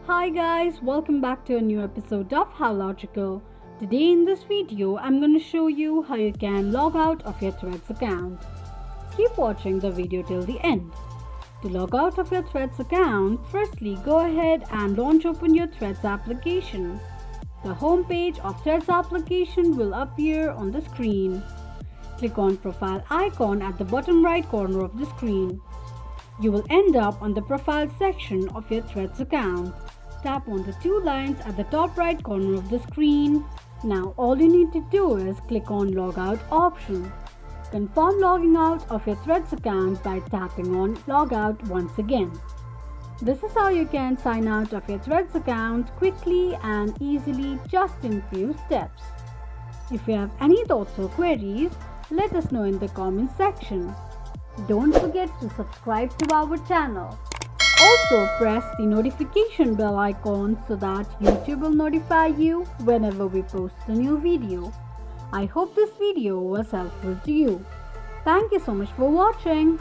Hi guys, welcome back to a new episode of How Logical. Today in this video, I'm going to show you how you can log out of your Threads account. Keep watching the video till the end. To log out of your Threads account, firstly go ahead and open your Threads application. The home page of Threads application will appear on the screen. Click on profile icon at the bottom right corner of the screen. You will end up on the profile section of your Threads account. Tap on the two lines at the top right corner of the screen. Now all you need to do is click on Logout option. Confirm logging out of your Threads account by tapping on Logout once again. This is how you can sign out of your Threads account quickly and easily just in few steps. If you have any thoughts or queries, let us know in the comment section. Don't forget to subscribe to our channel. Also press the notification bell icon so that YouTube will notify you whenever we post a new video. I hope this video was helpful to you. Thank you so much for watching.